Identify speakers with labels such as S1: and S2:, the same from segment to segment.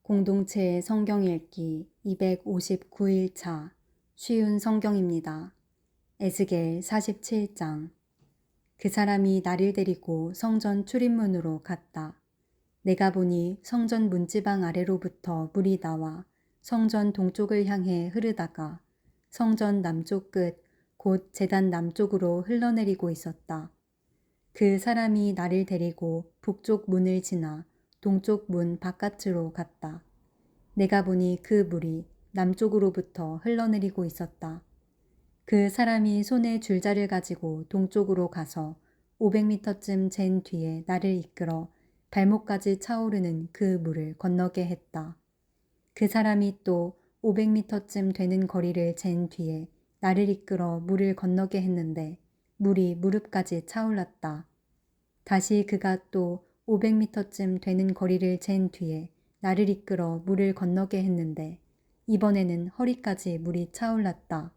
S1: 공동체의 성경 읽기 259일차 쉬운 성경입니다. 에스겔 47장. 그 사람이 나를 데리고 성전 출입문으로 갔다. 내가 보니 성전 문지방 아래로부터 물이 나와 성전 동쪽을 향해 흐르다가 성전 남쪽 끝 곧 제단 남쪽으로 흘러내리고 있었다. 그 사람이 나를 데리고 북쪽 문을 지나 동쪽 문 바깥으로 갔다. 내가 보니 그 물이 남쪽으로부터 흘러내리고 있었다. 그 사람이 손에 줄자를 가지고 동쪽으로 가서 500m쯤 잰 뒤에 나를 이끌어 발목까지 차오르는 그 물을 건너게 했다. 그 사람이 또 500m쯤 되는 거리를 잰 뒤에 나를 이끌어 물을 건너게 했는데 물이 무릎까지 차올랐다. 다시 그가 또 500m쯤 되는 거리를 잰 뒤에 나를 이끌어 물을 건너게 했는데 이번에는 허리까지 물이 차올랐다.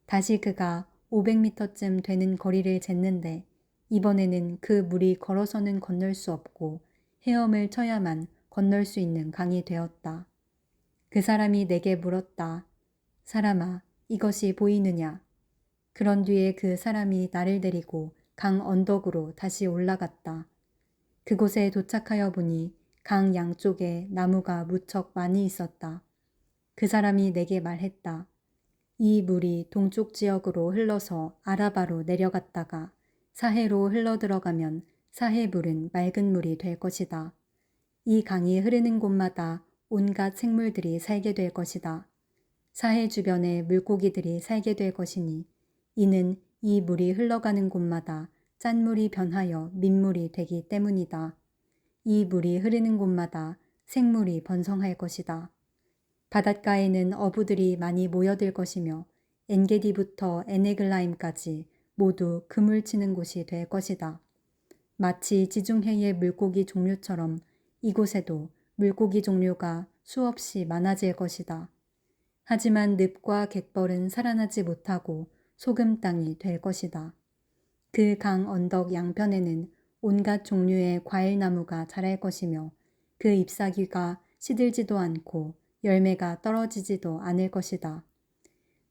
S1: 다시 그가 500m쯤 되는 거리를 쟀는데 이번에는 그 물이 걸어서는 건널 수 없고 헤엄을 쳐야만 건널 수 있는 강이 되었다. 그 사람이 내게 물었다. 사람아, 이것이 보이느냐? 그런 뒤에 그 사람이 나를 데리고 강 언덕으로 다시 올라갔다. 그곳에 도착하여 보니 강 양쪽에 나무가 무척 많이 있었다. 그 사람이 내게 말했다. 이 물이 동쪽 지역으로 흘러서 아라바로 내려갔다가 사해로 흘러들어가면 사해 물은 맑은 물이 될 것이다. 이 강이 흐르는 곳마다 온갖 생물들이 살게 될 것이다. 사해 주변에 물고기들이 살게 될 것이니 이는 이 물이 흘러가는 곳마다 짠물이 변하여 민물이 되기 때문이다. 이 물이 흐르는 곳마다 생물이 번성할 것이다. 바닷가에는 어부들이 많이 모여들 것이며 엔게디부터 에네글라임까지 모두 그물 치는 곳이 될 것이다. 마치 지중해의 물고기 종류처럼 이곳에도 물고기 종류가 수없이 많아질 것이다. 하지만 늪과 갯벌은 살아나지 못하고 소금 땅이 될 것이다. 그 강 언덕 양편에는 온갖 종류의 과일나무가 자랄 것이며 그 잎사귀가 시들지도 않고 열매가 떨어지지도 않을 것이다.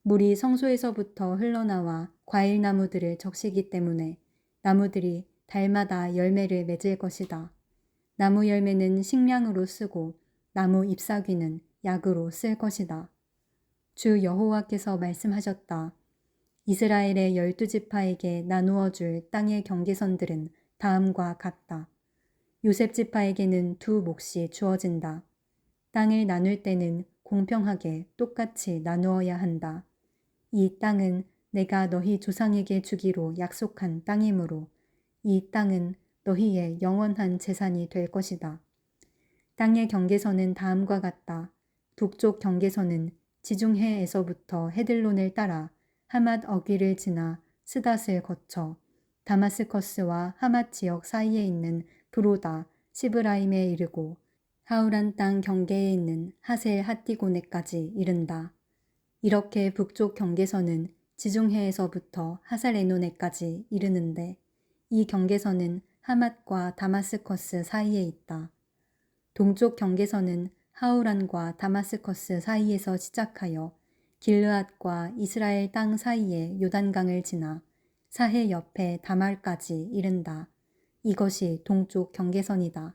S1: 물이 성소에서부터 흘러나와 과일나무들을 적시기 때문에 나무들이 달마다 열매를 맺을 것이다. 나무 열매는 식량으로 쓰고 나무 잎사귀는 약으로 쓸 것이다. 주 여호와께서 말씀하셨다. 이스라엘의 12지파에게 나누어 줄 땅의 경계선들은 다음과 같다. 요셉 지파에게는 두 몫이 주어진다. 땅을 나눌 때는 공평하게 똑같이 나누어야 한다. 이 땅은 내가 너희 조상에게 주기로 약속한 땅이므로 이 땅은 너희의 영원한 재산이 될 것이다. 땅의 경계선은 다음과 같다. 북쪽 경계선은 지중해에서부터 헤들론을 따라 하맛 어귀를 지나 스닷을 거쳐 다마스커스와 하맛 지역 사이에 있는 브로다 시브라임에 이르고 하우란 땅 경계에 있는 하셀 핫디고네까지 이른다. 이렇게 북쪽 경계선은 지중해에서부터 하살에노네까지 이르는데 이 경계선은 하맛과 다마스커스 사이에 있다. 동쪽 경계선은 하우란과 다마스커스 사이에서 시작하여 길르앗과 이스라엘 땅 사이에 요단강을 지나 사해 옆에 다말까지 이른다. 이것이 동쪽 경계선이다.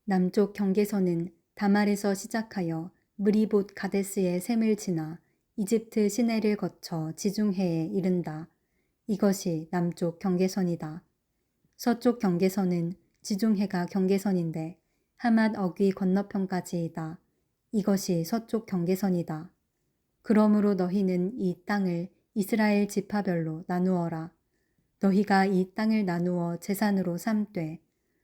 S1: 남쪽 경계선은 다말에서 시작하여 무리봇 가데스의 샘을 지나 이집트 시내를 거쳐 지중해에 이른다. 이것이 남쪽 경계선이다. 서쪽 경계선은 지중해가 경계선인데 하맛 어귀 건너편까지이다. 이것이 서쪽 경계선이다. 그러므로 너희는 이 땅을 이스라엘 지파별로 나누어라. 너희가 이 땅을 나누어 재산으로 삼되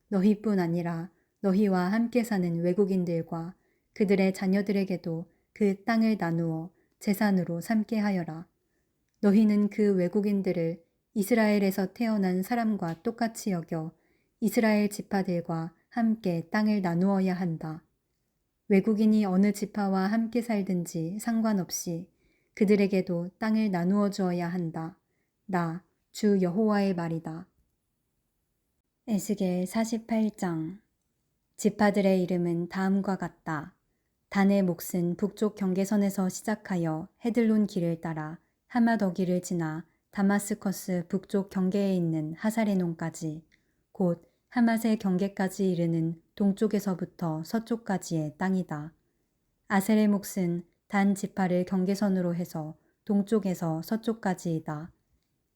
S1: 너희뿐 아니라 너희와 함께 사는 외국인들과 그들의 자녀들에게도 그 땅을 나누어 재산으로 삼게 하여라. 너희는 그 외국인들을 이스라엘에서 태어난 사람과 똑같이 여겨 이스라엘 지파들과 함께 땅을 나누어야 한다. 외국인이 어느 지파와 함께 살든지 상관없이 그들에게도 땅을 나누어 주어야 한다. 나, 주 여호와의 말이다. 에스겔 48장. 지파들의 이름은 다음과 같다. 단의 몫은 북쪽 경계선에서 시작하여 헤들론 길을 따라 하마더기를 지나 다마스커스 북쪽 경계에 있는 하사레논까지 곧 하맛의 경계까지 이르는 동쪽에서부터 서쪽까지의 땅이다. 아셀의 몫은 단 지파를 경계선으로 해서 동쪽에서 서쪽까지이다.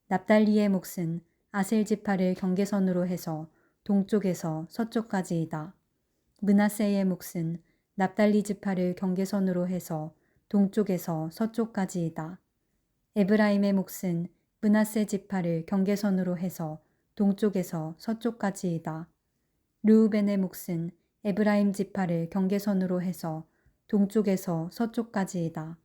S1: 납달리의 몫은 아셀 지파를 경계선으로 해서 동쪽에서 서쪽까지이다. 므낫세의 몫은 납달리 지파를 경계선으로 해서 동쪽에서 서쪽까지이다. 에브라임의 몫은 므낫세 지파를 경계선으로 해서 동쪽에서 서쪽까지이다. 르우벤의 몫은 에브라임 지파를 경계선으로 해서 동쪽에서 서쪽까지이다.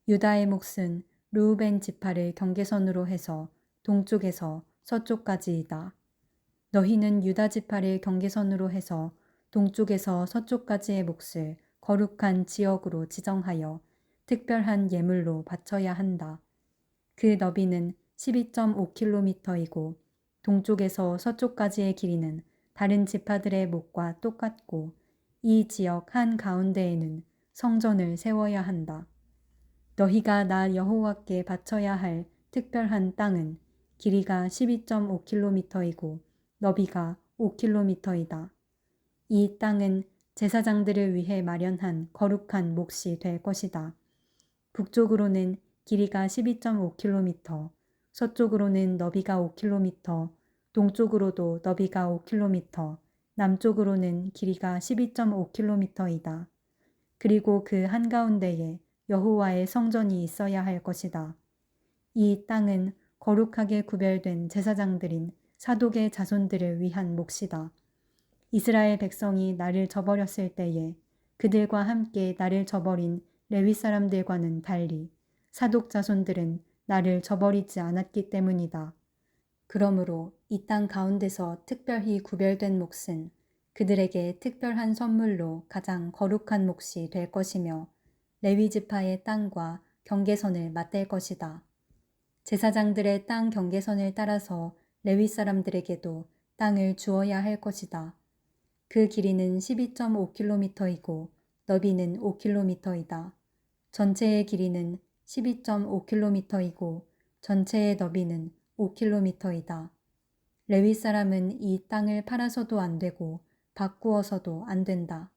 S1: 유다의 몫은 르우벤 지파를 경계선으로 해서 동쪽에서 서쪽까지이다. 너희는 유다 지파를 경계선으로 해서 동쪽에서 서쪽까지의 몫을 거룩한 지역으로 지정하여 특별한 예물로 바쳐야 한다. 그 너비는 12.5km이고 동쪽에서 서쪽까지의 길이는 다른 지파들의 몫과 똑같고 이 지역 한 가운데에는 성전을 세워야 한다. 너희가 나 여호와께 바쳐야 할 특별한 땅은 길이가 12.5km이고 너비가 5km이다. 이 땅은 제사장들을 위해 마련한 거룩한 몫이 될 것이다. 북쪽으로는 길이가 12.5km, 서쪽으로는 너비가 5km, 동쪽으로도 너비가 5km, 남쪽으로는 길이가 12.5km이다. 그리고 그 한가운데에 여호와의 성전이 있어야 할 것이다. 이 땅은 거룩하게 구별된 제사장들인 사독의 자손들을 위한 몫이다. 이스라엘 백성이 나를 저버렸을 때에 그들과 함께 나를 저버린 레위 사람들과는 달리 사독 자손들은 나를 저버리지 않았기 때문이다. 그러므로 이 땅 가운데서 특별히 구별된 몫은 그들에게 특별한 선물로 가장 거룩한 몫이 될 것이며 레위 지파의 땅과 경계선을 맞댈 것이다. 제사장들의 땅 경계선을 따라서 레위 사람들에게도 땅을 주어야 할 것이다. 그 길이는 12.5km이고 너비는 5km이다. 전체의 길이는 12.5km이고 전체의 너비는 5km이다. 레위 사람은 이 땅을 팔아서도 안 되고 바꾸어서도 안 된다.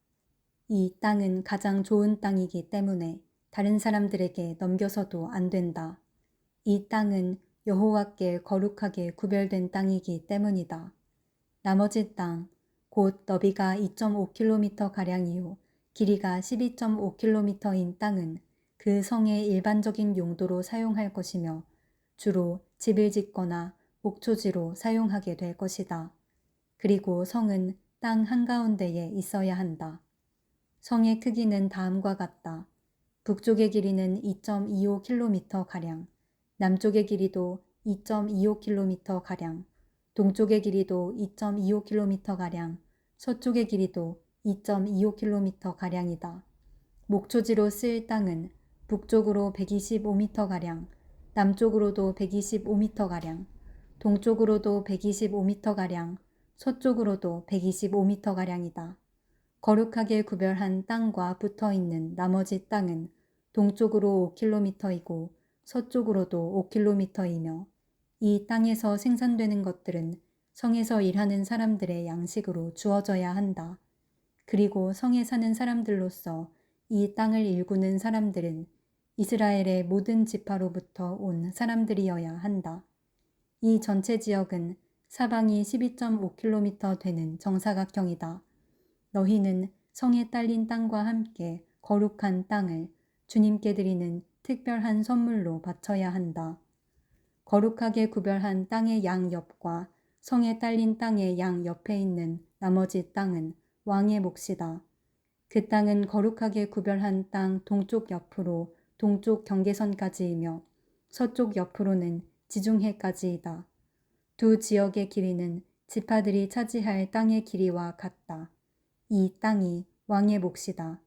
S1: 이 땅은 가장 좋은 땅이기 때문에 다른 사람들에게 넘겨서도 안 된다. 이 땅은 여호와께 거룩하게 구별된 땅이기 때문이다. 나머지 땅, 곧 너비가 2.5km가량이요 길이가 12.5km인 땅은 그 성의 일반적인 용도로 사용할 것이며 주로 집을 짓거나 목초지로 사용하게 될 것이다. 그리고 성은 땅 한가운데에 있어야 한다. 성의 크기는 다음과 같다. 북쪽의 길이는 2.25km가량, 남쪽의 길이도 2.25km가량, 동쪽의 길이도 2.25km가량, 서쪽의 길이도 2.25km가량이다. 목초지로 쓸 땅은 북쪽으로 125m가량, 남쪽으로도 125m가량, 동쪽으로도 125m가량, 서쪽으로도 125m가량이다. 거룩하게 구별한 땅과 붙어있는 나머지 땅은 동쪽으로 5km이고 서쪽으로도 5km이며 이 땅에서 생산되는 것들은 성에서 일하는 사람들의 양식으로 주어져야 한다. 그리고 성에 사는 사람들로서 이 땅을 일구는 사람들은 이스라엘의 모든 지파로부터 온 사람들이어야 한다. 이 전체 지역은 사방이 12.5km 되는 정사각형이다. 너희는 성에 딸린 땅과 함께 거룩한 땅을 주님께 드리는 특별한 선물로 바쳐야 한다. 거룩하게 구별한 땅의 양옆과 성에 딸린 땅의 양옆에 있는 나머지 땅은 왕의 몫이다. 그 땅은 거룩하게 구별한 땅 동쪽 옆으로 동쪽 경계선까지이며 서쪽 옆으로는 지중해까지이다. 두 지역의 길이는 지파들이 차지할 땅의 길이와 같다. 이 땅이 왕의 몫이다.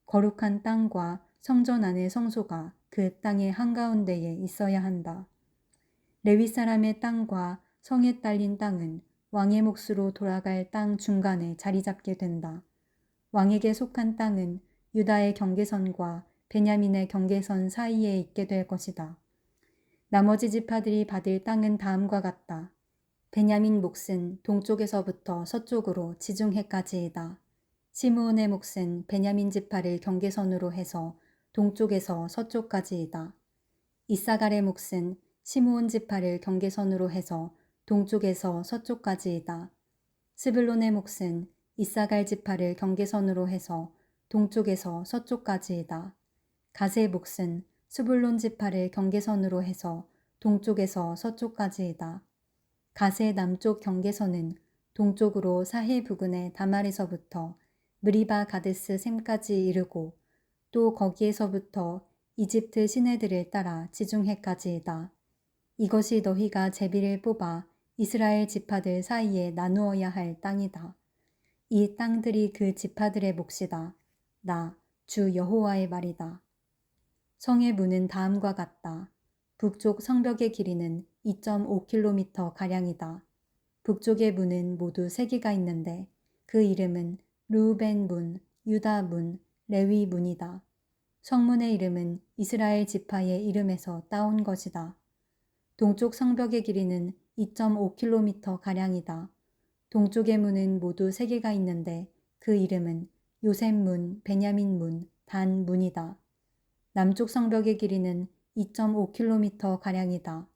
S1: 거룩한 땅과 성전 안의 성소가 그 땅의 한가운데에 있어야 한다. 레위 사람의 땅과 성에 딸린 땅은 왕의 몫으로 돌아갈 땅 중간에 자리 잡게 된다. 왕에게 속한 땅은 유다의 경계선과 베냐민의 경계선 사이에 있게 될 것이다. 나머지 지파들이 받을 땅은 다음과 같다. 베냐민 몫은 동쪽에서부터 서쪽으로 지중해까지이다. 시므온의 몫은 베냐민 지파를 경계선으로 해서 동쪽에서 서쪽까지이다. 이사갈의 몫은 시므온 지파를 경계선으로 해서 동쪽에서 서쪽까지이다. 스불론의 몫은 이사갈 지파를 경계선으로 해서 동쪽에서 서쪽까지이다. 갓의 몫은 스불론 지파를 경계선으로 해서 동쪽에서 서쪽까지이다. 갓의 남쪽 경계선은 동쪽으로 사해 부근의 다말에서부터 느리바 가데스 샘까지 이르고 또 거기에서부터 이집트 시내들을 따라 지중해까지이다. 이것이 너희가 제비를 뽑아 이스라엘 지파들 사이에 나누어야 할 땅이다. 이 땅들이 그 지파들의 몫이다. 나 주 여호와의 말이다. 성의 문은 다음과 같다. 북쪽 성벽의 길이는 2.5km 가량이다. 북쪽의 문은 모두 3개가 있는데 그 이름은 르우벤 문, 유다 문, 레위 문이다. 성문의 이름은 이스라엘 지파의 이름에서 따온 것이다. 동쪽 성벽의 길이는 2.5km 가량이다. 동쪽의 문은 모두 3개가 있는데 그 이름은 요셉 문, 베냐민 문, 단 문이다. 남쪽 성벽의 길이는 2.5km 가량이다.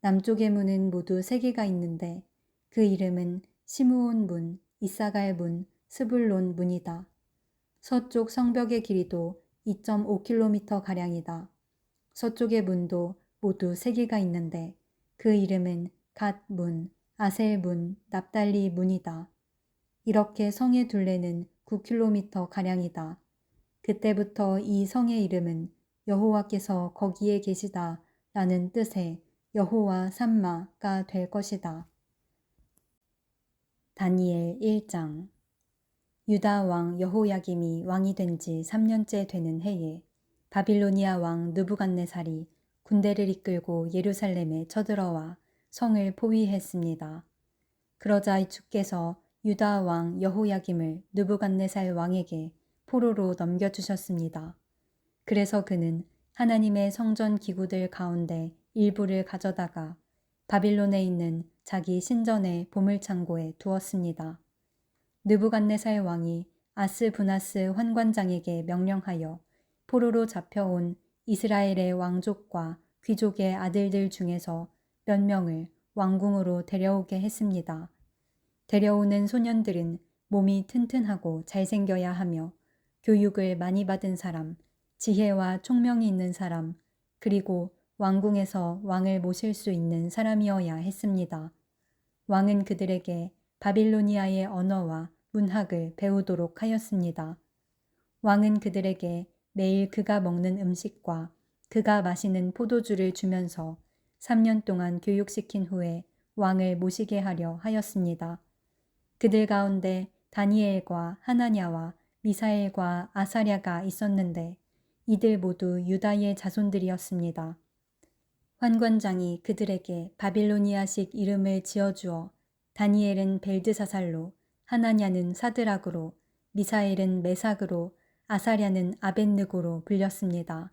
S1: 남쪽의 문은 모두 3개가 있는데 그 이름은 시므온 문, 이사갈 문, 스불론 문이다. 서쪽 성벽의 길이도 2.5km 가량이다. 서쪽의 문도 모두 3개가 있는데 그 이름은 갓 문, 아셀 문, 납달리 문이다. 이렇게 성의 둘레는 9km 가량이다. 그때부터 이 성의 이름은 여호와께서 거기에 계시다 라는 뜻의 여호와 삼마가 될 것이다. 다니엘 1장. 유다 왕 여호야김이 왕이 된 지 3년째 되는 해에 바빌로니아 왕 느부갓네살이 군대를 이끌고 예루살렘에 쳐들어와 성을 포위했습니다. 그러자 주께서 유다 왕 여호야김을 느부갓네살 왕에게 포로로 넘겨주셨습니다. 그래서 그는 하나님의 성전 기구들 가운데 일부를 가져다가 바빌론에 있는 자기 신전의 보물창고에 두었습니다. 느부갓네살 왕이 아스부나스 환관장에게 명령하여 포로로 잡혀온 이스라엘의 왕족과 귀족의 아들들 중에서 몇 명을 왕궁으로 데려오게 했습니다. 데려오는 소년들은 몸이 튼튼하고 잘생겨야 하며 교육을 많이 받은 사람, 지혜와 총명이 있는 사람, 그리고 왕궁에서 왕을 모실 수 있는 사람이어야 했습니다. 왕은 그들에게 바빌로니아의 언어와 문학을 배우도록 하였습니다. 왕은 그들에게 매일 그가 먹는 음식과 그가 마시는 포도주를 주면서 3년 동안 교육시킨 후에 왕을 모시게 하려 하였습니다. 그들 가운데 다니엘과 하나냐와 미사엘과 아사랴가 있었는데 이들 모두 유다의 자손들이었습니다. 환관장이 그들에게 바빌로니아식 이름을 지어주어 다니엘은 벨드사살로, 하나냐는 사드락으로, 미사엘은 메삭으로, 아사랴는 아벳느고로 불렸습니다.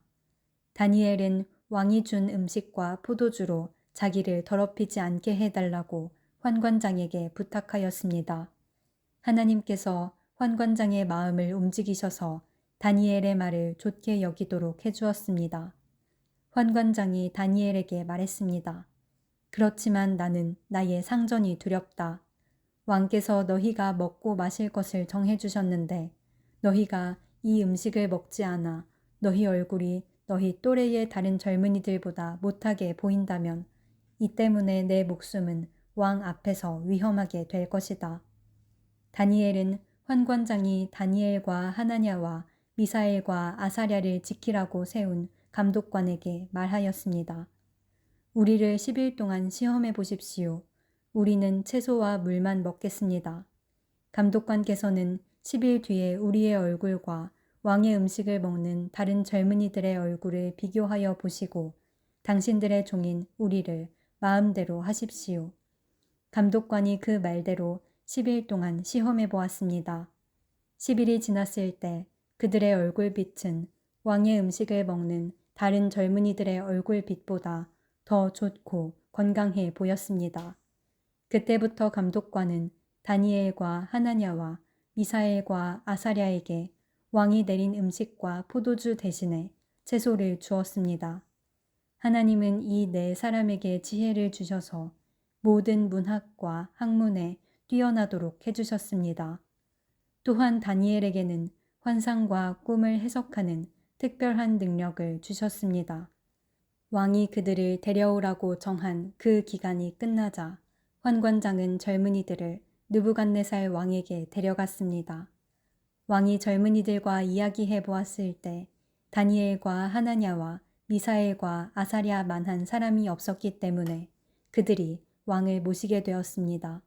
S1: 다니엘은 왕이 준 음식과 포도주로 자기를 더럽히지 않게 해달라고 환관장에게 부탁하였습니다. 하나님께서 환관장의 마음을 움직이셔서 다니엘의 말을 좋게 여기도록 해주었습니다. 환관장이 다니엘에게 말했습니다. 그렇지만 나는 나의 상전이 두렵다. 왕께서 너희가 먹고 마실 것을 정해주셨는데 너희가 이 음식을 먹지 않아 너희 얼굴이 너희 또래의 다른 젊은이들보다 못하게 보인다면 이 때문에 내 목숨은 왕 앞에서 위험하게 될 것이다. 다니엘은 환관장이 다니엘과 하나냐와 미사엘과 아사랴를 지키라고 세운 감독관에게 말하였습니다. 우리를 10일 동안 시험해 보십시오. 우리는 채소와 물만 먹겠습니다. 감독관께서는 10일 뒤에 우리의 얼굴과 왕의 음식을 먹는 다른 젊은이들의 얼굴을 비교하여 보시고 당신들의 종인 우리를 마음대로 하십시오. 감독관이 그 말대로 10일 동안 시험해 보았습니다. 10일이 지났을 때 그들의 얼굴빛은 왕의 음식을 먹는 다른 젊은이들의 얼굴빛보다 더 좋고 건강해 보였습니다. 그때부터 감독관은 다니엘과 하나냐와 미사엘과 아사랴에게 왕이 내린 음식과 포도주 대신에 채소를 주었습니다. 하나님은 이 네 사람에게 지혜를 주셔서 모든 문학과 학문에 뛰어나도록 해주셨습니다. 또한 다니엘에게는 환상과 꿈을 해석하는 특별한 능력을 주셨습니다. 왕이 그들을 데려오라고 정한 그 기간이 끝나자 환관장은 젊은이들을 느부갓네살 왕에게 데려갔습니다. 왕이 젊은이들과 이야기해 보았을 때 다니엘과 하나냐와 미사엘과 아사랴만한 사람이 없었기 때문에 그들이 왕을 모시게 되었습니다.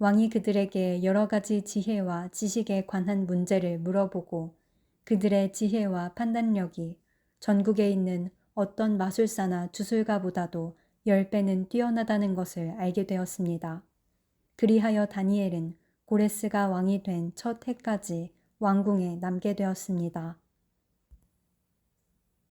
S1: 왕이 그들에게 여러 가지 지혜와 지식에 관한 문제를 물어보고 그들의 지혜와 판단력이 전국에 있는 어떤 마술사나 주술가보다도 10배는 뛰어나다는 것을 알게 되었습니다. 그리하여 다니엘은 고레스가 왕이 된 첫 해까지 왕궁에 남게 되었습니다.